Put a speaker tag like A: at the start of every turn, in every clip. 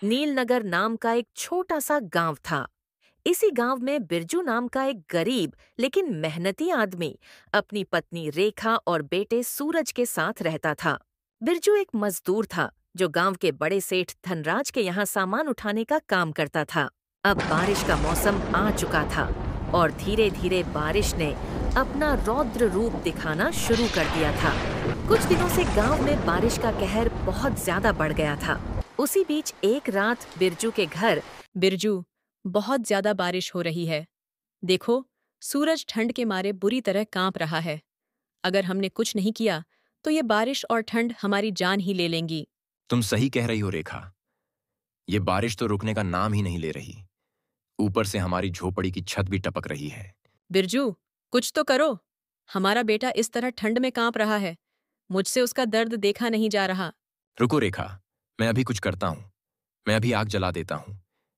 A: नीलनगर नाम का एक छोटा सा गांव था। इसी गांव में बिरजू नाम का एक गरीब लेकिन मेहनती आदमी अपनी पत्नी रेखा और बेटे सूरज के साथ रहता था। बिरजू एक मजदूर था जो गांव के बड़े सेठ धनराज के यहाँ सामान उठाने का काम करता था। अब बारिश का मौसम आ चुका था और धीरे धीरे बारिश ने अपना रौद्र रूप दिखाना शुरू कर दिया था। कुछ दिनों से गांव में बारिश का कहर बहुत ज्यादा बढ़ गया था। उसी बीच एक रात बिरजू के घर।
B: बिरजू, बहुत ज्यादा बारिश हो रही है। देखो, सूरज ठंड के मारे बुरी तरह कांप रहा है। अगर हमने कुछ नहीं किया तो ये बारिश और ठंड हमारी जान ही ले लेंगी।
C: तुम सही कह रही हो रेखा। ये बारिश तो रुकने का नाम ही नहीं ले रही। ऊपर से हमारी झोपड़ी की छत भी टपक रही है।
B: बिरजू, कुछ तो करो। हमारा बेटा इस तरह ठंड में कांप रहा है। मुझसे उसका दर्द देखा नहीं जा रहा।
C: रुको रेखा, मैं अभी कुछ करता हूँ। मैं अभी आग जला देता हूँ,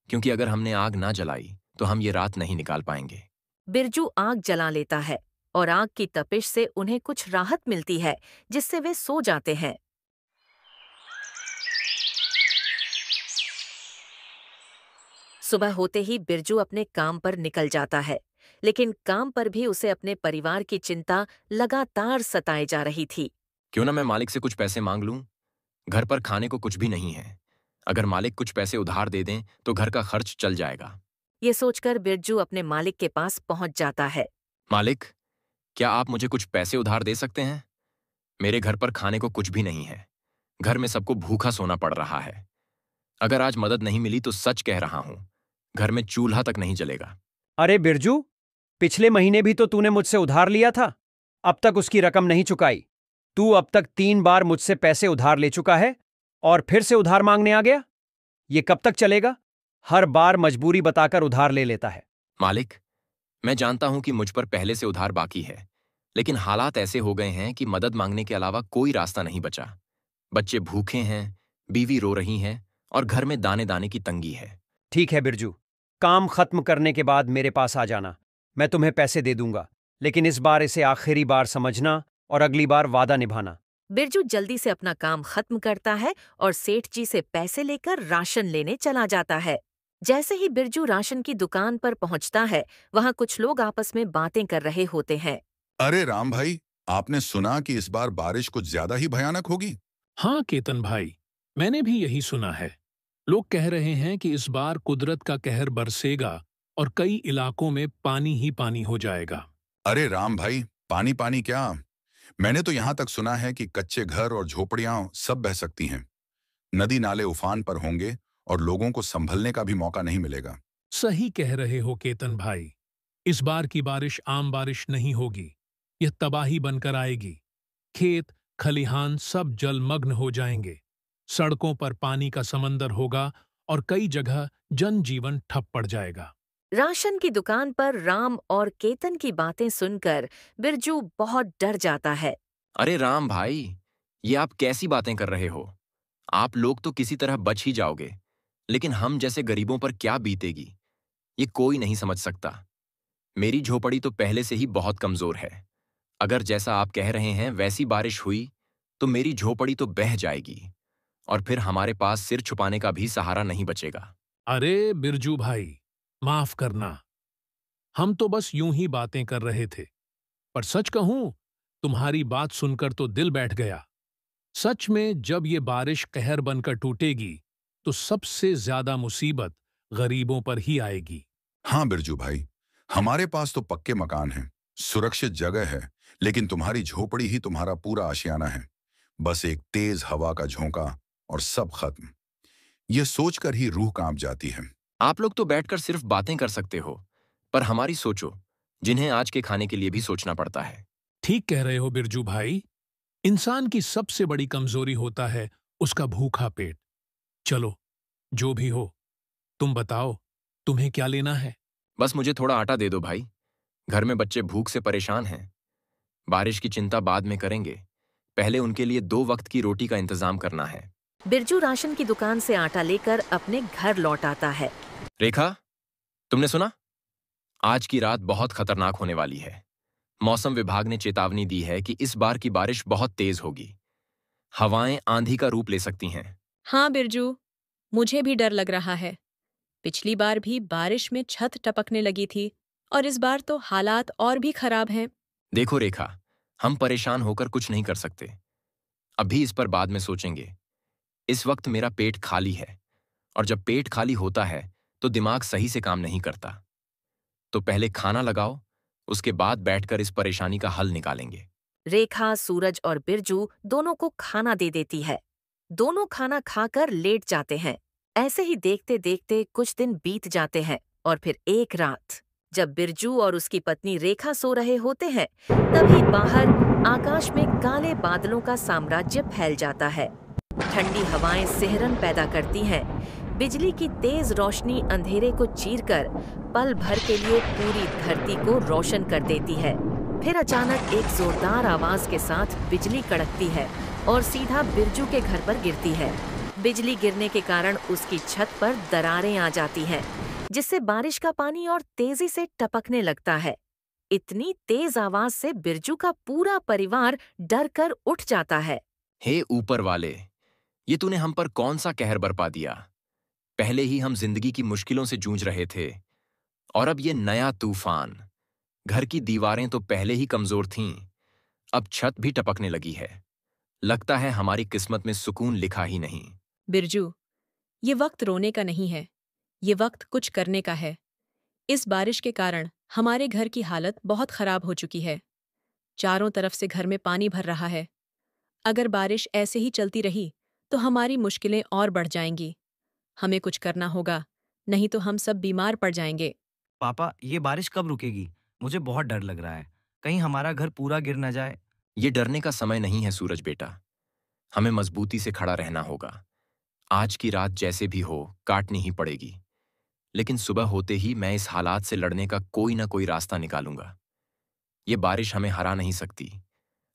C: क्योंकि अगर हमने आग ना जलाई तो हम ये रात नहीं निकाल पाएंगे।
A: बिरजू आग जला लेता है और आग की तपिश से उन्हें कुछ राहत मिलती है, जिससे वे सो जाते हैं। सुबह होते ही बिरजू अपने काम पर निकल जाता है, लेकिन काम पर भी उसे अपने परिवार की चिंता लगातार सताए जा रही थी।
C: क्यों ना मैं मालिक से कुछ पैसे मांग लूं? घर पर खाने को कुछ भी नहीं है। अगर मालिक कुछ पैसे उधार दे दें तो घर का खर्च चल जाएगा।
A: ये सोचकर बिरजू अपने मालिक के पास पहुंच जाता है।
C: मालिक, क्या आप मुझे कुछ पैसे उधार दे सकते हैं? मेरे घर पर खाने को कुछ भी नहीं है। घर में सबको भूखा सोना पड़ रहा है। अगर आज मदद नहीं मिली तो सच कह रहा हूं, घर में चूल्हा तक नहीं जलेगा।
D: अरे बिरजू, पिछले महीने भी तो तूने मुझसे उधार लिया था। अब तक उसकी रकम नहीं चुकाई। तू अब तक 3 बार मुझसे पैसे उधार ले चुका है और फिर से उधार मांगने आ गया। ये कब तक चलेगा? हर बार मजबूरी बताकर उधार ले लेता है।
C: मालिक, मैं जानता हूं कि मुझ पर पहले से उधार बाकी है, लेकिन हालात ऐसे हो गए हैं कि मदद मांगने के अलावा कोई रास्ता नहीं बचा। बच्चे भूखे हैं, बीवी रो रही हैं और घर में दाने दाने की तंगी है।
D: ठीक है बिरजू, काम खत्म करने के बाद मेरे पास आ जाना। मैं तुम्हें पैसे दे दूंगा, लेकिन इस बार इसे आखिरी बार समझना और अगली बार वादा निभाना।
A: बिरजू जल्दी से अपना काम खत्म करता है और सेठ जी से पैसे लेकर राशन लेने चला जाता है। जैसे ही बिरजू राशन की दुकान पर पहुंचता है, वहां कुछ लोग आपस में बातें कर रहे होते हैं।
E: अरे राम भाई, आपने सुना कि इस बार बारिश कुछ ज्यादा ही भयानक होगी?
F: हाँ केतन भाई, मैंने भी यही सुना है। लोग कह रहे हैं कि इस बार कुदरत का कहर बरसेगा और कई इलाकों में पानी ही पानी हो जाएगा।
E: अरे राम भाई, पानी पानी क्या? मैंने तो यहाँ तक सुना है कि कच्चे घर और झोपड़ियां सब बह सकती हैं। नदी नाले उफान पर होंगे और लोगों को संभलने का भी मौका नहीं मिलेगा।
F: सही कह रहे हो केतन भाई। इस बार की बारिश आम बारिश नहीं होगी, यह तबाही बनकर आएगी। खेत खलिहान सब जलमग्न हो जाएंगे। सड़कों पर पानी का समंदर होगा और कई जगह जनजीवन ठप पड़ जाएगा।
A: राशन की दुकान पर राम और केतन की बातें सुनकर बिरजू बहुत डर जाता है।
C: अरे राम भाई, ये आप कैसी बातें कर रहे हो? आप लोग तो किसी तरह बच ही जाओगे, लेकिन हम जैसे गरीबों पर क्या बीतेगी, ये कोई नहीं समझ सकता। मेरी झोपड़ी तो पहले से ही बहुत कमजोर है। अगर जैसा आप कह रहे हैं वैसी बारिश हुई तो मेरी झोपड़ी तो बह जाएगी और फिर हमारे पास सिर छुपाने का भी सहारा नहीं बचेगा।
F: अरे बिरजू भाई, माफ करना। हम तो बस यूं ही बातें कर रहे थे, पर सच कहूं, तुम्हारी बात सुनकर तो दिल बैठ गया। सच में जब ये बारिश कहर बनकर टूटेगी तो सबसे ज्यादा मुसीबत गरीबों पर ही आएगी।
E: हाँ बिरजू भाई, हमारे पास तो पक्के मकान हैं, सुरक्षित जगह है, लेकिन तुम्हारी झोपड़ी ही तुम्हारा पूरा आशियाना है। बस एक तेज हवा का झोंका और सब खत्म। यह सोचकर ही रूह कांप जाती है।
C: आप लोग तो बैठकर सिर्फ बातें कर सकते हो, पर हमारी सोचो, जिन्हें आज के खाने के लिए भी सोचना पड़ता है।
F: ठीक कह रहे हो बिरजू भाई। इंसान की सबसे बड़ी कमजोरी होता है उसका भूखा पेट। चलो, जो भी हो, तुम बताओ, तुम्हें क्या लेना है?
C: बस मुझे थोड़ा आटा दे दो भाई। घर में बच्चे भूख से परेशान हैं। बारिश की चिंता बाद में करेंगे, पहले उनके लिए 2 वक्त की रोटी का इंतजाम करना है।
A: बिरजू राशन की दुकान से आटा लेकर अपने घर लौट आता है।
C: रेखा, तुमने सुना? आज की रात बहुत खतरनाक होने वाली है। मौसम विभाग ने चेतावनी दी है कि इस बार की बारिश बहुत तेज होगी। हवाएं आंधी का रूप ले सकती हैं।
B: हाँ बिरजू, मुझे भी डर लग रहा है। पिछली बार भी बारिश में छत टपकने लगी थी और इस बार तो हालात और भी खराब हैं।
C: देखो रेखा, हम परेशान होकर कुछ नहीं कर सकते। अभी इस पर बाद में सोचेंगे। इस वक्त मेरा पेट खाली है, और जब पेट खाली होता है तो दिमाग सही से काम नहीं करता। तो पहले खाना लगाओ, उसके बाद बैठकर इस परेशानी का हल निकालेंगे।
A: रेखा, सूरज और बिरजू दोनों को खाना दे देती है। दोनों खाना खाकर लेट जाते हैं। ऐसे ही देखते देखते कुछ दिन बीत जाते हैं और फिर एक रात, जब बिरजू और उसकी पत्नी रेखा सो रहे होते हैं, तभी बाहर आकाश में काले बादलों का साम्राज्य फैल जाता है। ठंडी हवाएं सिहरन पैदा करती हैं। बिजली की तेज रोशनी अंधेरे को चीरकर पल भर के लिए पूरी धरती को रोशन कर देती है। फिर अचानक एक जोरदार आवाज के साथ बिजली कड़कती है और सीधा बिरजू के घर पर गिरती है। बिजली गिरने के कारण उसकी छत पर दरारें आ जाती हैं, जिससे बारिश का पानी और तेजी से टपकने लगता है। इतनी तेज आवाज से बिरजू का पूरा परिवार डर कर उठ जाता है।
C: हे ऊपर वाले, ये तूने हम पर कौन सा कहर बरपा दिया? पहले ही हम जिंदगी की मुश्किलों से जूझ रहे थे, और अब ये नया तूफान। घर की दीवारें तो पहले ही कमजोर थीं, अब छत भी टपकने लगी है। लगता है हमारी किस्मत में सुकून लिखा ही नहीं।
B: बिरजू, ये वक्त रोने का नहीं है, ये वक्त कुछ करने का है। इस बारिश के कारण हमारे घर की हालत बहुत खराब हो चुकी है। चारों तरफ से घर में पानी भर रहा है। अगर बारिश ऐसे ही चलती रही तो हमारी मुश्किलें और बढ़ जाएंगी। हमें कुछ करना होगा, नहीं तो हम सब बीमार पड़ जाएंगे।
G: पापा, ये बारिश कब रुकेगी? मुझे बहुत डर लग रहा है। कहीं हमारा घर पूरा गिर न जाए।
C: ये डरने का समय नहीं है सूरज बेटा। हमें मजबूती से खड़ा रहना होगा। आज की रात जैसे भी हो काटनी ही पड़ेगी, लेकिन सुबह होते ही मैं इस हालात से लड़ने का कोई ना कोई रास्ता निकालूंगा। ये बारिश हमें हरा नहीं सकती।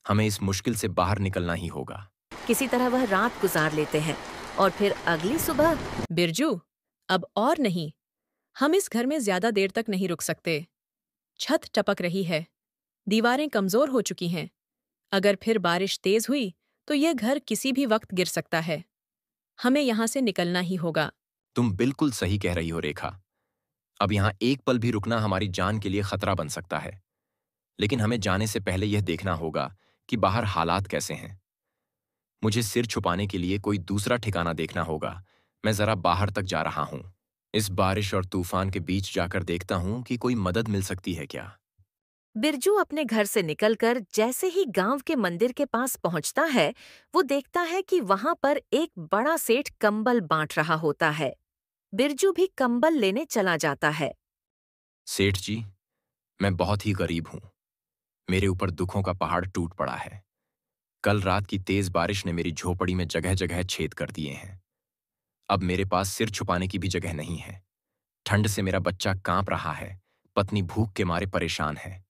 C: हमें इस मुश्किल से बाहर निकलना ही होगा।
A: किसी तरह वह रात गुजार लेते हैं और फिर अगली सुबह।
B: बिरजू, अब और नहीं। हम इस घर में ज्यादा देर तक नहीं रुक सकते। छत टपक रही है, दीवारें कमजोर हो चुकी हैं। अगर फिर बारिश तेज हुई तो यह घर किसी भी वक्त गिर सकता है। हमें यहाँ से निकलना ही होगा।
C: तुम बिल्कुल सही कह रही हो रेखा। अब यहाँ एक पल भी रुकना हमारी जान के लिए खतरा बन सकता है। लेकिन हमें जाने से पहले यह देखना होगा कि बाहर हालात कैसे हैं। मुझे सिर छुपाने के लिए कोई दूसरा ठिकाना देखना होगा। मैं जरा बाहर तक जा रहा हूं। इस बारिश और तूफान के बीच जाकर देखता हूं कि कोई मदद मिल सकती है क्या।
A: बिरजू अपने घर से निकलकर जैसे ही गांव के मंदिर के पास पहुंचता है, वो देखता है कि वहां पर एक बड़ा सेठ कंबल बांट रहा होता है। बिरजू भी कंबल लेने चला जाता है।
C: सेठ जी, मैं बहुत ही गरीब हूं। मेरे ऊपर दुखों का पहाड़ टूट पड़ा है। कल रात की तेज बारिश ने मेरी झोपड़ी में जगह जगह छेद कर दिए हैं। अब मेरे पास सिर छुपाने की भी जगह नहीं है। ठंड से मेरा बच्चा कांप रहा है। पत्नी भूख के मारे परेशान है।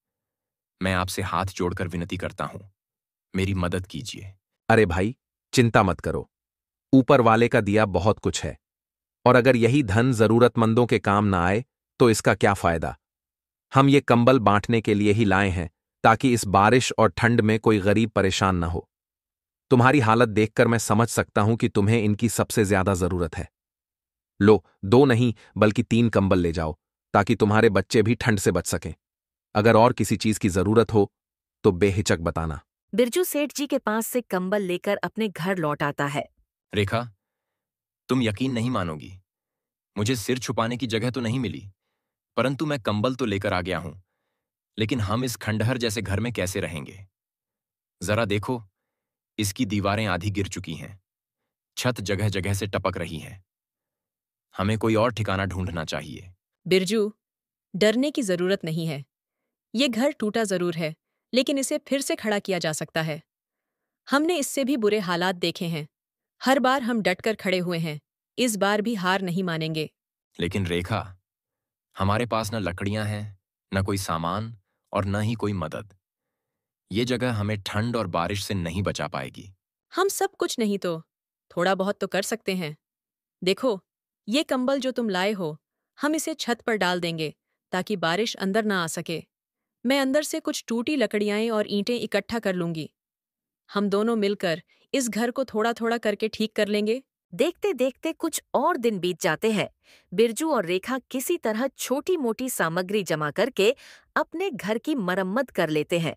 C: मैं आपसे हाथ जोड़कर विनती करता हूं, मेरी मदद कीजिए।
H: अरे भाई, चिंता मत करो। ऊपर वाले का दिया बहुत कुछ है, और अगर यही धन जरूरतमंदों के काम ना आए तो इसका क्या फायदा। हम ये कंबल बांटने के लिए ही लाए हैं, ताकि इस बारिश और ठंड में कोई गरीब परेशान ना हो। तुम्हारी हालत देखकर मैं समझ सकता हूं कि तुम्हें इनकी सबसे ज्यादा जरूरत है। लो, 2 नहीं बल्कि 3 कंबल ले जाओ, ताकि तुम्हारे बच्चे भी ठंड से बच सकें। अगर और किसी चीज की जरूरत हो तो बेहिचक बताना।
A: बिरजू सेठ जी के पास से कंबल लेकर अपने घर लौट आता है।
C: रेखा, तुम यकीन नहीं मानोगी। मुझे सिर छुपाने की जगह तो नहीं मिली, परंतु मैं कंबल तो लेकर आ गया हूं। लेकिन हम इस खंडहर जैसे घर में कैसे रहेंगे? जरा देखो, इसकी दीवारें आधी गिर चुकी हैं। छत जगह जगह से टपक रही है। हमें कोई और ठिकाना ढूंढना चाहिए।
B: बिरजू, डरने की जरूरत नहीं है। ये घर टूटा जरूर है, लेकिन इसे फिर से खड़ा किया जा सकता है। हमने इससे भी बुरे हालात देखे हैं। हर बार हम डटकर खड़े हुए हैं। इस बार भी हार नहीं मानेंगे।
C: लेकिन रेखा, हमारे पास न लकड़ियां हैं, न कोई सामान, और न ही कोई मदद। ये जगह हमें ठंड और बारिश से नहीं बचा पाएगी।
B: हम सब कुछ नहीं तो थोड़ा बहुत तो कर सकते हैं। देखो, ये कंबल जो तुम लाए हो, हम इसे छत पर डाल देंगे ताकि बारिश अंदर ना आ सके। मैं अंदर से कुछ टूटी लकड़ियाँ और ईंटें इकट्ठा कर लूंगी। हम दोनों मिलकर इस घर को थोड़ा थोड़ा करके ठीक कर लेंगे।
A: देखते देखते कुछ और दिन बीत जाते हैं। बिरजू और रेखा किसी तरह छोटी मोटी सामग्री जमा करके अपने घर की मरम्मत कर लेते हैं।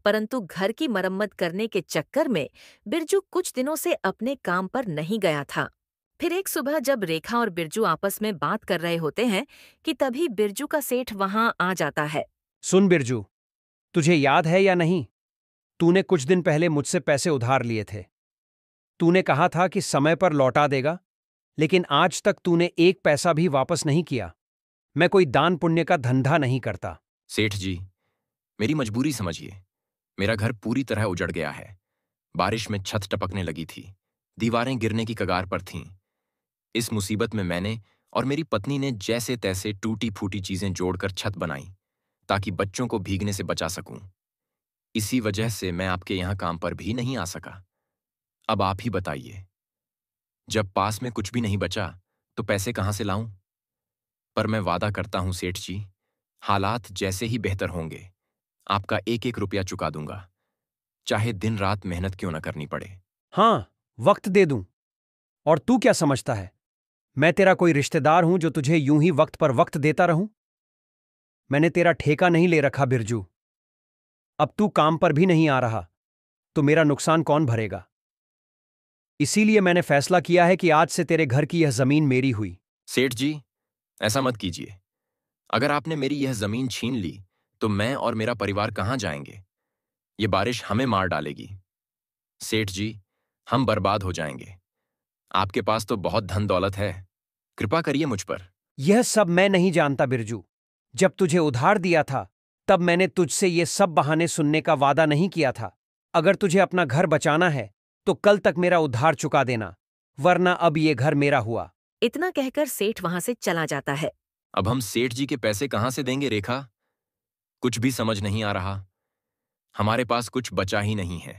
A: परंतु घर की मरम्मत करने के चक्कर में बिरजू कुछ दिनों से अपने काम पर नहीं गया था। फिर एक सुबह जब रेखा और बिरजू आपस में बात कर रहे होते हैं कि तभी बिरजू का सेठ वहां आ जाता है।
D: सुन बिरजू, तुझे याद है या नहीं, तूने कुछ दिन पहले मुझसे पैसे उधार लिए थे। तूने कहा था कि समय पर लौटा देगा, लेकिन आज तक तूने एक पैसा भी वापस नहीं किया। मैं कोई दान पुण्य का धंधा नहीं करता।
C: सेठ जी, मेरी मजबूरी समझिए। मेरा घर पूरी तरह उजड़ गया है। बारिश में छत टपकने लगी थी, दीवारें गिरने की कगार पर थीं। इस मुसीबत में मैंने और मेरी पत्नी ने जैसे तैसे टूटी फूटी चीजें जोड़कर छत बनाई ताकि बच्चों को भीगने से बचा सकूं। इसी वजह से मैं आपके यहां काम पर भी नहीं आ सका। अब आप ही बताइए, जब पास में कुछ भी नहीं बचा तो पैसे कहां से लाऊं? पर मैं वादा करता हूं सेठ जी, हालात जैसे ही बेहतर होंगे आपका एक एक रुपया चुका दूंगा, चाहे दिन रात मेहनत क्यों न करनी पड़े।
D: हाँ, वक्त दे दूं। और तू क्या समझता है, मैं तेरा कोई रिश्तेदार हूं जो तुझे यूं ही वक्त पर वक्त देता रहूं? मैंने तेरा ठेका नहीं ले रखा बिरजू। अब तू काम पर भी नहीं आ रहा तो मेरा नुकसान कौन भरेगा? इसीलिए मैंने फैसला किया है कि आज से तेरे घर की यह जमीन मेरी हुई।
C: सेठ जी, ऐसा मत कीजिए। अगर आपने मेरी यह जमीन छीन ली तो मैं और मेरा परिवार कहां जाएंगे? ये बारिश हमें मार डालेगी। सेठ जी, हम बर्बाद हो जाएंगे। आपके पास तो बहुत धन दौलत है, कृपा करिए मुझ पर।
D: यह सब मैं नहीं जानता बिरजू। जब तुझे उधार दिया था तब मैंने तुझसे ये सब बहाने सुनने का वादा नहीं किया था। अगर तुझे अपना घर बचाना है तो कल तक मेरा उधार चुका देना, वरना अब ये घर मेरा हुआ।
A: इतना कहकर सेठ वहां से चला जाता है।
C: अब हम सेठ जी के पैसे कहां से देंगे रेखा? कुछ भी समझ नहीं आ रहा। हमारे पास कुछ बचा ही नहीं है।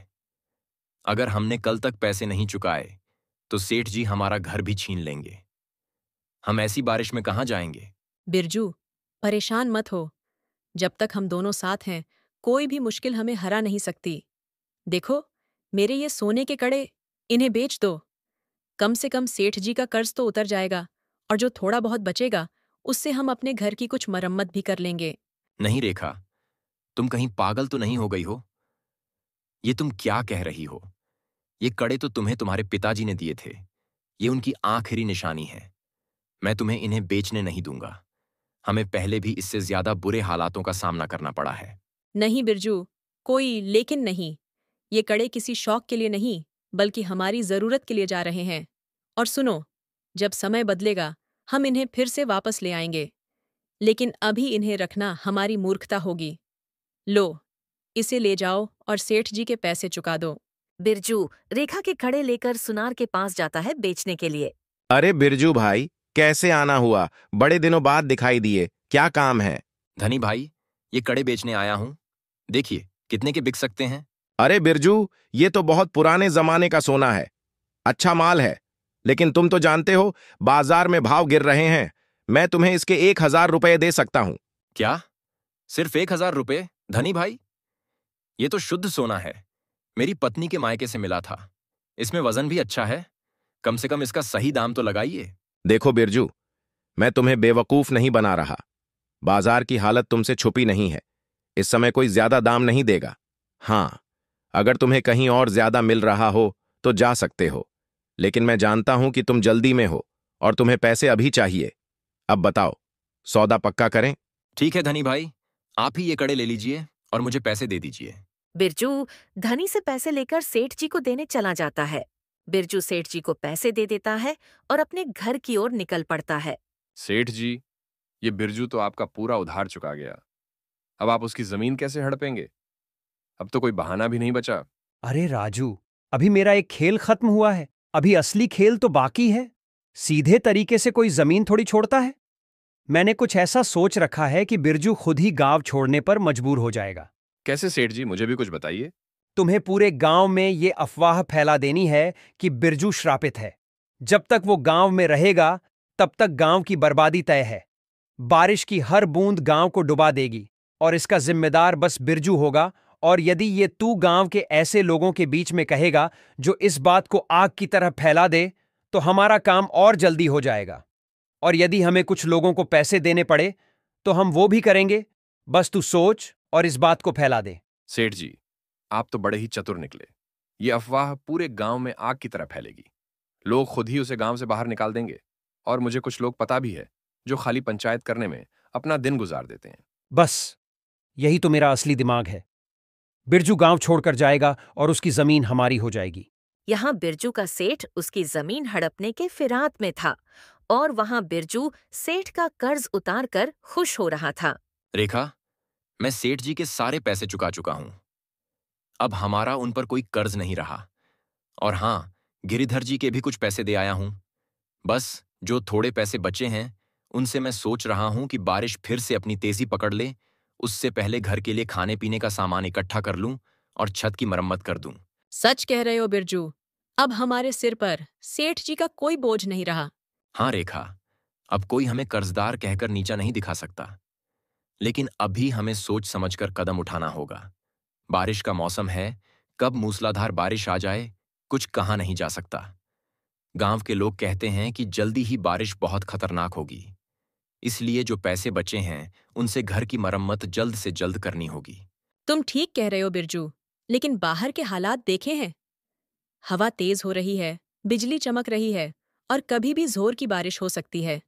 C: अगर हमने कल तक पैसे नहीं चुकाए तो सेठ जी हमारा घर भी छीन लेंगे। हम ऐसी बारिश में कहां जाएंगे?
B: बिरजू, परेशान मत हो। जब तक हम दोनों साथ हैं, कोई भी मुश्किल हमें हरा नहीं सकती। देखो, मेरे ये सोने के कड़े, इन्हें बेच दो। कम से कम सेठ जी का कर्ज तो उतर जाएगा, और जो थोड़ा बहुत बचेगा उससे हम अपने घर की कुछ मरम्मत भी कर लेंगे।
C: नहीं रेखा, तुम कहीं पागल तो नहीं हो गई हो? ये तुम क्या कह रही हो? ये कड़े तो तुम्हें तुम्हारे पिताजी ने दिए थे। ये उनकी आखिरी निशानी है। मैं तुम्हें इन्हें बेचने नहीं दूंगा। हमें पहले भी इससे ज्यादा बुरे हालातों का सामना करना पड़ा है।
B: नहीं बिरजू, कोई लेकिन नहीं। ये कड़े किसी शौक के लिए नहीं, बल्कि हमारी जरूरत के लिए जा रहे हैं। और सुनो, जब समय बदलेगा हम इन्हें फिर से वापस ले आएंगे, लेकिन अभी इन्हें रखना हमारी मूर्खता होगी। लो, इसे ले जाओ और सेठ जी के पैसे चुका दो।
A: बिरजू रेखा के कड़े लेकर सुनार के पास जाता है बेचने के लिए।
I: अरे बिरजू भाई, कैसे आना हुआ? बड़े दिनों बाद दिखाई दिए, क्या काम है?
C: धनी भाई, ये कड़े बेचने आया हूं। देखिए कितने के बिक सकते हैं।
I: अरे बिरजू, ये तो बहुत पुराने जमाने का सोना है। अच्छा माल है, लेकिन तुम तो जानते हो बाजार में भाव गिर रहे हैं। मैं तुम्हें इसके 1,000 रुपए दे सकता हूं।
C: क्या? सिर्फ 1,000 रुपए? धनी भाई, ये तो शुद्ध सोना है। मेरी पत्नी के मायके से मिला था। इसमें वजन भी अच्छा है। कम से कम इसका सही दाम तो लगाइए।
I: देखो बिरजू, मैं तुम्हें बेवकूफ नहीं बना रहा। बाजार की हालत तुमसे छुपी नहीं है। इस समय कोई ज्यादा दाम नहीं देगा। हाँ, अगर तुम्हें कहीं और ज्यादा मिल रहा हो तो जा सकते हो, लेकिन मैं जानता हूं कि तुम जल्दी में हो और तुम्हें पैसे अभी चाहिए। अब बताओ, सौदा पक्का करें?
C: ठीक है धनी भाई, आप ही ये कड़े ले लीजिए और मुझे पैसे दे दीजिए।
A: बिरजू धनी से पैसे लेकर सेठ जी को देने चला जाता है। बिरजू सेठ जी को पैसे दे देता है और अपने घर की ओर निकल पड़ता है।
J: सेठ जी, ये बिरजू तो आपका पूरा उधार चुका गया। अब आप उसकी जमीन कैसे हड़पेंगे? अब तो कोई बहाना भी नहीं बचा।
D: अरे राजू, अभी मेरा एक खेल खत्म हुआ है, अभी असली खेल तो बाकी है। सीधे तरीके से कोई जमीन थोड़ी छोड़ता है। मैंने कुछ ऐसा सोच रखा है कि बिरजू खुद ही गांव छोड़ने पर मजबूर हो जाएगा।
J: कैसे सेठ जी, मुझे भी कुछ बताइए।
D: तुम्हें पूरे गांव में ये अफवाह फैला देनी है कि बिरजू श्रापित है। जब तक वो गांव में रहेगा तब तक गांव की बर्बादी तय है। बारिश की हर बूंद गांव को डुबा देगी और इसका जिम्मेदार बस बिरजू होगा। और यदि ये तू गांव के ऐसे लोगों के बीच में कहेगा जो इस बात को आग की तरह फैला दे, तो हमारा काम और जल्दी हो जाएगा। और यदि हमें कुछ लोगों को पैसे देने पड़े तो हम वो भी करेंगे। बस तू सोच और इस बात को फैला दे।
J: सेठ जी, आप तो बड़े ही चतुर निकले। ये अफवाह पूरे गांव में आग की तरह फैलेगी। लोग खुद ही उसे गांव से बाहर निकाल देंगे। और मुझे कुछ लोग पता भी है जो खाली पंचायत करने में अपना दिन गुजार देते हैं।
D: बस यही तो मेरा असली दिमाग है। बिरजू गांव छोड़कर जाएगा और उसकी जमीन हमारी हो जाएगी।
A: यहाँ बिरजू का सेठ उसकी जमीन हड़पने के फिराक में था और वहाँ बिरजू सेठ का कर्ज उतार कर खुश हो रहा था।
C: रेखा, मैं सेठ जी के सारे पैसे चुका चुका हूं। अब हमारा उन पर कोई कर्ज नहीं रहा। और हां, गिरिधर जी के भी कुछ पैसे दे आया हूं। बस जो थोड़े पैसे बचे हैं उनसे मैं सोच रहा हूं कि बारिश फिर से अपनी तेजी पकड़ ले, उससे पहले घर के लिए खाने पीने का सामान इकट्ठा कर लूं और छत की मरम्मत कर दूं।
B: सच कह रहे हो बिरजू, अब हमारे सिर पर सेठ जी का कोई बोझ नहीं रहा।
C: हाँ रेखा, अब कोई हमें कर्जदार कहकर नीचा नहीं दिखा सकता। लेकिन अभी हमें सोच समझकर कदम उठाना होगा। बारिश का मौसम है, कब मूसलाधार बारिश आ जाए कुछ कहा नहीं जा सकता। गांव के लोग कहते हैं कि जल्दी ही बारिश बहुत खतरनाक होगी। इसलिए जो पैसे बचे हैं उनसे घर की मरम्मत जल्द से जल्द करनी होगी।
B: तुम ठीक कह रहे हो बिरजू, लेकिन बाहर के हालात देखे हैं। हवा तेज हो रही है, बिजली चमक रही है और कभी भी जोर की बारिश हो सकती है।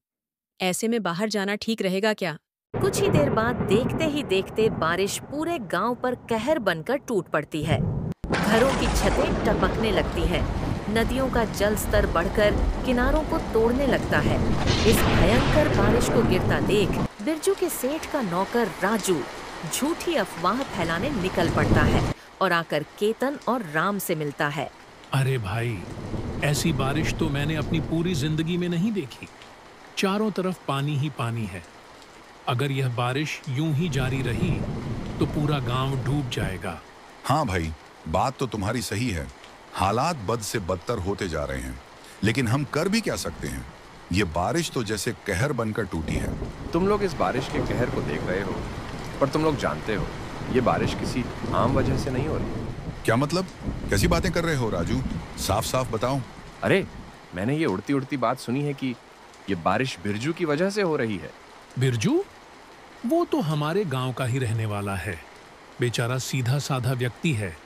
B: ऐसे में बाहर जाना ठीक रहेगा क्या?
A: कुछ ही देर बाद देखते ही देखते बारिश पूरे गांव पर कहर बनकर टूट पड़ती है। घरों की छतें टपकने लगती हैं। नदियों का जल स्तर बढ़कर किनारों को तोड़ने लगता है। इस भयंकर बारिश को गिरता देख बिरजू के सेठ का नौकर राजू झूठी अफवाह फैलाने निकल पड़ता है और आकर केतन और राम से मिलता है।
F: अरे भाई, ऐसी बारिश तो मैंने अपनी पूरी जिंदगी में नहीं देखी। चारों तरफ पानी ही पानी है। अगर यह बारिश यूं ही जारी रही तो पूरा गांव डूब जाएगा।
E: हाँ भाई, बात तो तुम्हारी सही है। हालात बद से बदतर होते जा रहे हैं, लेकिन हम कर भी क्या सकते हैं। ये बारिश तो जैसे कहर बनकर टूटी है।
J: तुम लोग इस बारिश के कहर को देख रहे हो, पर तुम लोग जानते हो ये बारिश किसी आम वजह से नहीं हो रही।
E: क्या मतलब? कैसी बातें कर रहे हो राजू? साफ साफ बताओ।
J: अरे, मैंने ये उड़ती उड़ती बात सुनी है कि ये बारिश बिरजू की वजह से हो रही है।
F: बिरजू? वो तो हमारे गांव का ही रहने वाला है। बेचारा सीधा साधा व्यक्ति है।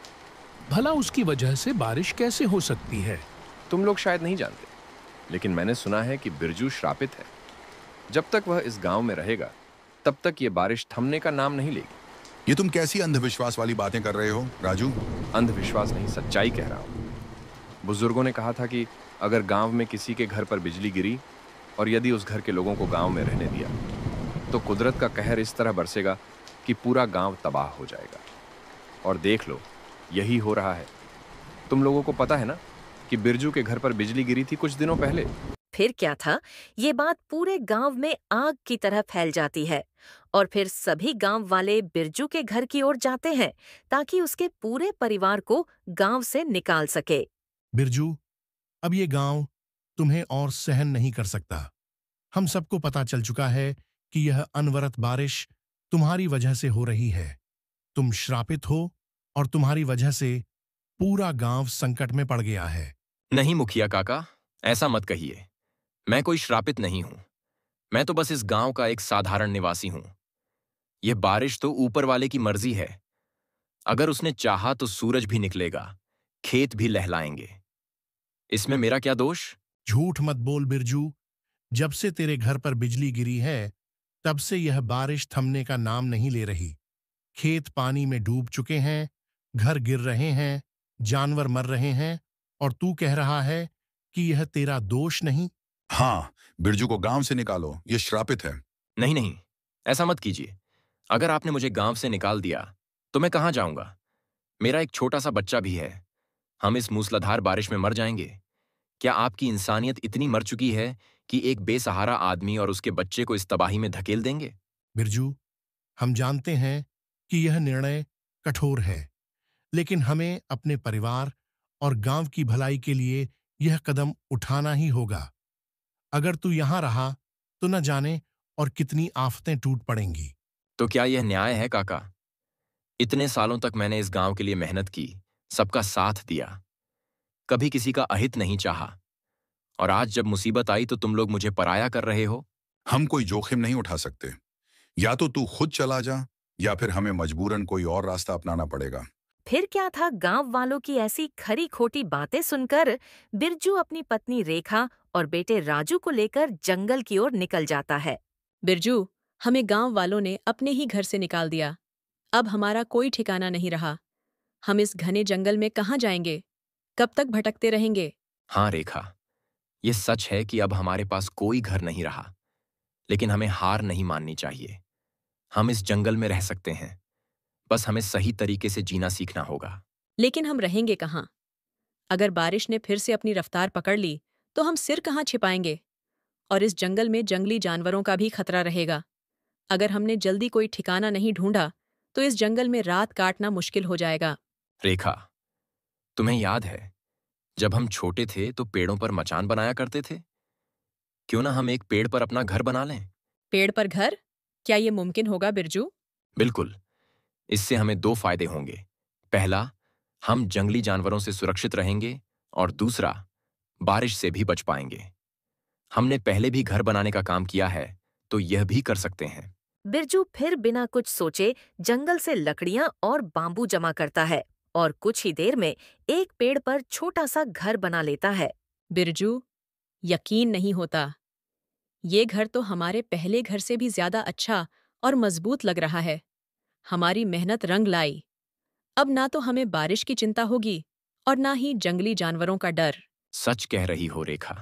F: भला उसकी वजह से बारिश कैसे हो सकती है?
J: तुम लोग शायद नहीं जानते, लेकिन मैंने सुना है कि बिरजू श्रापित है। जब तक वह इस गांव में रहेगा तब तक ये बारिश थमने का नाम नहीं लेगी।
E: ये तुम कैसी अंधविश्वास वाली बातें कर रहे हो राजू?
J: अंधविश्वास नहीं, सच्चाई कह रहा हूं। बुजुर्गों ने कहा था कि अगर गांव में किसी के घर पर बिजली गिरी और यदि उस घर के लोगों को गांव में रहने दिया तो कुदरत का कहर इस तरह बरसेगा कि पूरा गांव तबाह हो जाएगा। और देख लो, यही हो रहा है। तुम लोगों को पता है ना कि बिरजू के घर पर बिजली गिरी थी कुछ दिनों पहले।
A: फिर क्या था, ये बात पूरे गांव में आग की तरह फैल जाती है और फिर सभी गांव वाले बिरजू के घर की ओर जाते हैं ताकि उसके पूरे परिवार को गांव से निकाल सके।
K: बिरजू, अब ये गांव तुम्हें और सहन नहीं कर सकता। हम सबको पता चल चुका है कि यह अनवरत बारिश तुम्हारी वजह से हो रही है। तुम श्रापित हो और तुम्हारी वजह से पूरा गांव संकट में पड़ गया है।
C: नहीं मुखिया काका, ऐसा मत कहिए। मैं कोई श्रापित नहीं हूं। मैं तो बस इस गांव का एक साधारण निवासी हूं। यह बारिश तो ऊपर वाले की मर्जी है। अगर उसने चाहा तो सूरज भी निकलेगा, खेत भी लहलाएंगे। इसमें मेरा क्या दोष?
K: झूठ मत बोल बिरजू। जब से तेरे घर पर बिजली गिरी है तब से यह बारिश थमने का नाम नहीं ले रही। खेत पानी में डूब चुके हैं, घर गिर रहे हैं, जानवर मर रहे हैं और तू कह रहा है कि यह तेरा दोष नहीं।
E: हाँ, बिरजू को गांव से निकालो, ये श्रापित है।
C: नहीं नहीं, ऐसा मत कीजिए। अगर आपने मुझे गांव से निकाल दिया तो मैं कहां जाऊंगा? मेरा एक छोटा सा बच्चा भी है। हम इस मूसलाधार बारिश में मर जाएंगे। क्या आपकी इंसानियत इतनी मर चुकी है कि एक बेसहारा आदमी और उसके बच्चे को इस तबाही में धकेल देंगे?
K: बिरजू, हम जानते हैं कि यह निर्णय कठोर है, लेकिन हमें अपने परिवार और गांव की भलाई के लिए यह कदम उठाना ही होगा। अगर तू यहां रहा तो न जाने और कितनी आफतें टूट पड़ेंगी।
C: तो क्या यह न्याय है काका? इतने सालों तक मैंने इस गांव के लिए मेहनत की, सबका साथ दिया, कभी किसी का अहित नहीं चाहा, और आज जब मुसीबत आई तो तुम लोग मुझे पराया कर रहे हो।
E: हम कोई जोखिम नहीं उठा सकते। या तो तू खुद चला जा या फिर हमें मजबूरन कोई और रास्ता अपनाना पड़ेगा।
A: फिर क्या था, गांव वालों की ऐसी खरी खोटी बातें सुनकर बिरजू अपनी पत्नी रेखा और बेटे राजू को लेकर जंगल की ओर निकल जाता है।
B: बिरजू, हमें गांव वालों ने अपने ही घर से निकाल दिया। अब हमारा कोई ठिकाना नहीं रहा। हम इस घने जंगल में कहाँ जाएंगे? कब तक भटकते रहेंगे?
C: हाँ रेखा, ये सच है कि अब हमारे पास कोई घर नहीं रहा, लेकिन हमें हार नहीं माननी चाहिए। हम इस जंगल में रह सकते हैं, बस हमें सही तरीके से जीना सीखना होगा।
B: लेकिन हम रहेंगे कहाँ? अगर बारिश ने फिर से अपनी रफ्तार पकड़ ली तो हम सिर कहाँ छिपाएंगे? और इस जंगल में जंगली जानवरों का भी खतरा रहेगा। अगर हमने जल्दी कोई ठिकाना नहीं ढूंढा तो इस जंगल में रात काटना मुश्किल हो जाएगा।
C: रेखा, तुम्हें याद है जब हम छोटे थे तो पेड़ों पर मचान बनाया करते थे? क्यों ना हम एक पेड़ पर अपना घर बना लें?
B: पेड़ पर घर? क्या ये मुमकिन होगा बिरजू?
C: बिल्कुल। इससे हमें दो फायदे होंगे। पहला, हम जंगली जानवरों से सुरक्षित रहेंगे और दूसरा, बारिश से भी बच पाएंगे। हमने पहले भी घर बनाने का काम किया है, तो यह भी कर सकते हैं।
A: बिरजू फिर बिना कुछ सोचे जंगल से लकड़ियां और बांबू जमा करता है और कुछ ही देर में एक पेड़ पर छोटा सा घर बना लेता है।
B: बिरजू, यकीन नहीं होता। ये घर तो हमारे पहले घर से भी ज्यादा अच्छा और मजबूत लग रहा है। हमारी मेहनत रंग लाई। अब ना तो हमें बारिश की चिंता होगी और ना ही जंगली जानवरों का डर।
C: सच कह रही हो रेखा।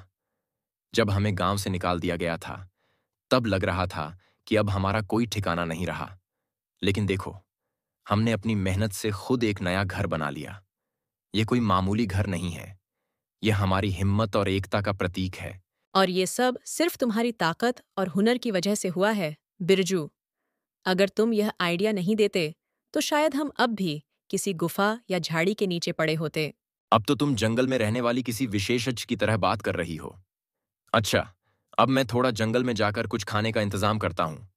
C: जब हमें गांव से निकाल दिया गया था, तब लग रहा था कि अब हमारा कोई ठिकाना नहीं रहा। लेकिन देखो, हमने अपनी मेहनत से खुद एक नया घर बना लिया। ये कोई मामूली घर नहीं है, यह हमारी हिम्मत और एकता का प्रतीक है।
B: और ये सब सिर्फ तुम्हारी ताकत और हुनर की वजह से हुआ है, बिरजू। अगर तुम यह आइडिया नहीं देते, तो शायद हम अब भी किसी गुफा या झाड़ी के नीचे पड़े होते।
C: अब तो तुम जंगल में रहने वाली किसी विशेषज्ञ की तरह बात कर रही हो। अच्छा, अब मैं थोड़ा जंगल में जाकर कुछ खाने का इंतजाम करता हूँ।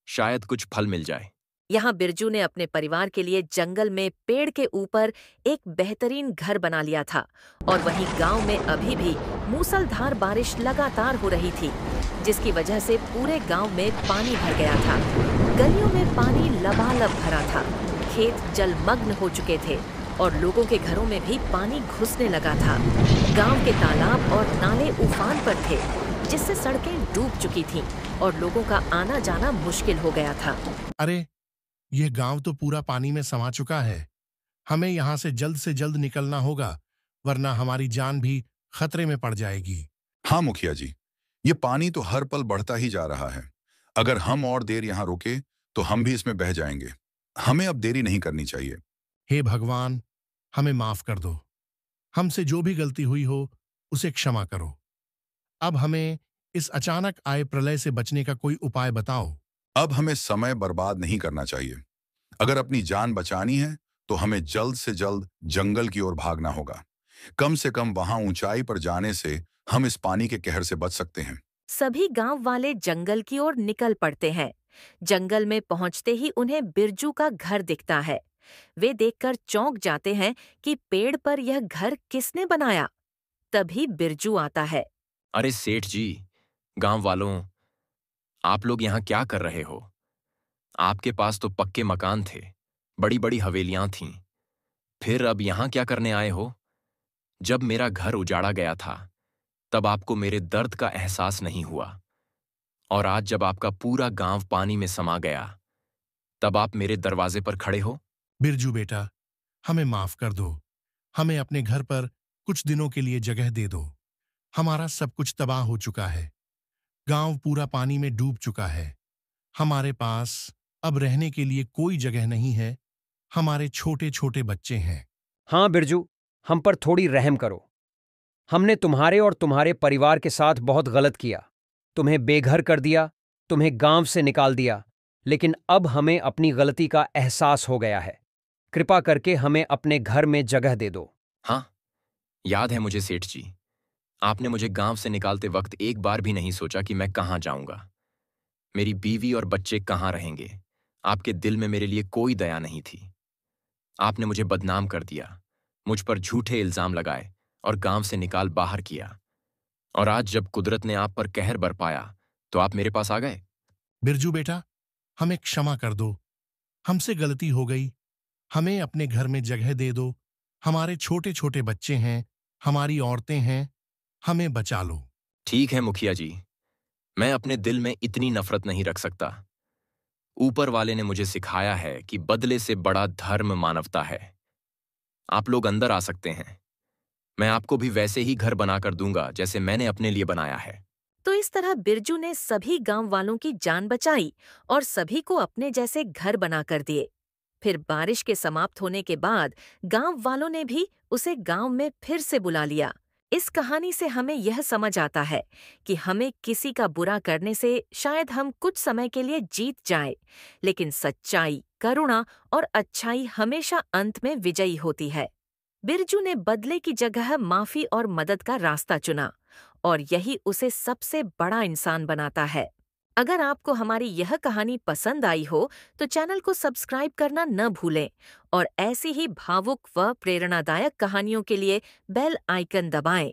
C: शायद कुछ फल मिल जाए।
A: यहाँ बिरजू ने अपने परिवार के लिए जंगल में पेड़ के ऊपर एक बेहतरीन घर बना लिया था और वहीं गांव में अभी भी मूसलधार बारिश लगातार हो रही थी, जिसकी वजह से पूरे गांव में पानी भर गया था। गलियों में पानी लबालब भरा था, खेत जलमग्न हो चुके थे और लोगों के घरों में भी पानी घुसने लगा था। गांव के तालाब और नाले उफान पर थे, जिससे सड़कें डूब चुकी थीं और लोगों का आना जाना मुश्किल हो गया था।
K: अरे, यह गांव तो पूरा पानी में समा चुका है। हमें यहाँ से जल्द निकलना होगा, वरना हमारी जान भी खतरे में पड़ जाएगी।
E: हाँ मुखिया जी, ये पानी तो हर पल बढ़ता ही जा रहा है। अगर हम और देर यहाँ रुके तो हम भी इसमें बह जाएंगे। हमें अब देरी नहीं करनी चाहिए।
K: हे भगवान, हमें माफ कर दो। हमसे जो भी गलती हुई हो उसे क्षमा करो। अब हमें इस अचानक आए प्रलय से बचने का कोई उपाय बताओ।
E: अब हमें समय बर्बाद नहीं करना चाहिए। अगर अपनी जान बचानी है तो हमें जल्द से जल्द जंगल की ओर भागना होगा। कम से कम वहां ऊंचाई पर जाने से हम इस पानी के कहर से बच सकते हैं।
A: सभी गांव वाले जंगल की ओर निकल पड़ते हैं। जंगल में पहुंचते ही उन्हें बिरजू का घर दिखता है। वे देखकर चौंक जाते हैं कि पेड़ पर यह घर किसने बनाया। तभी बिरजू आता है।
C: अरे सेठ जी, गांव वालों, आप लोग यहाँ क्या कर रहे हो? आपके पास तो पक्के मकान थे, बड़ी बड़ी हवेलियां थीं। फिर अब यहाँ क्या करने आए हो? जब मेरा घर उजाड़ा गया था, तब आपको मेरे दर्द का एहसास नहीं हुआ, और आज जब आपका पूरा गांव पानी में समा गया, तब आप मेरे दरवाजे पर खड़े हो?
K: बिरजू बेटा, हमें माफ कर दो। हमें अपने घर पर कुछ दिनों के लिए जगह दे दो। हमारा सब कुछ तबाह हो चुका है। गांव पूरा पानी में डूब चुका है। हमारे पास अब रहने के लिए कोई जगह नहीं है। हमारे छोटे छोटे बच्चे हैं।
D: हाँ बिरजू, हम पर थोड़ी रहम करो। हमने तुम्हारे और तुम्हारे परिवार के साथ बहुत गलत किया। तुम्हें बेघर कर दिया, तुम्हें गांव से निकाल दिया, लेकिन अब हमें अपनी गलती का एहसास हो गया है। कृपा करके हमें अपने घर में जगह दे दो।
C: हाँ, याद है मुझे सेठ जी। आपने मुझे गांव से निकालते वक्त एक बार भी नहीं सोचा कि मैं कहाँ जाऊंगा, मेरी बीवी और बच्चे कहाँ रहेंगे। आपके दिल में मेरे लिए कोई दया नहीं थी। आपने मुझे बदनाम कर दिया, मुझ पर झूठे इल्जाम लगाए और गांव से निकाल बाहर किया। और आज जब कुदरत ने आप पर कहर बरपाया तो आप मेरे पास आ गए।
K: बिरजू बेटा, हमें क्षमा कर दो। हमसे गलती हो गई। हमें अपने घर में जगह दे दो। हमारे छोटे छोटे बच्चे हैं, हमारी औरतें हैं, हमें बचा लो।
C: ठीक है मुखिया जी, मैं अपने दिल में इतनी नफरत नहीं रख सकता। ऊपर वाले ने मुझे सिखाया है कि बदले से बड़ा धर्म मानवता है। आप लोग अंदर आ सकते हैं। मैं आपको भी वैसे ही घर बनाकर दूंगा जैसे मैंने अपने लिए बनाया है।
A: तो इस तरह बिरजू ने सभी गांव वालों की जान बचाई और सभी को अपने जैसे घर बनाकर दिए। फिर बारिश के समाप्त होने के बाद गांव वालों ने भी उसे गांव में फिर से बुला लिया। इस कहानी से हमें यह समझ आता है कि हमें किसी का बुरा करने से शायद हम कुछ समय के लिए जीत जाएं, लेकिन सच्चाई, करुणा और अच्छाई हमेशा अंत में विजयी होती है। बिरजू ने बदले की जगह माफी और मदद का रास्ता चुना और यही उसे सबसे बड़ा इंसान बनाता है। अगर आपको हमारी यह कहानी पसंद आई हो तो चैनल को सब्सक्राइब करना न भूलें और ऐसी ही भावुक व प्रेरणादायक कहानियों के लिए बेल आइकन दबाएं।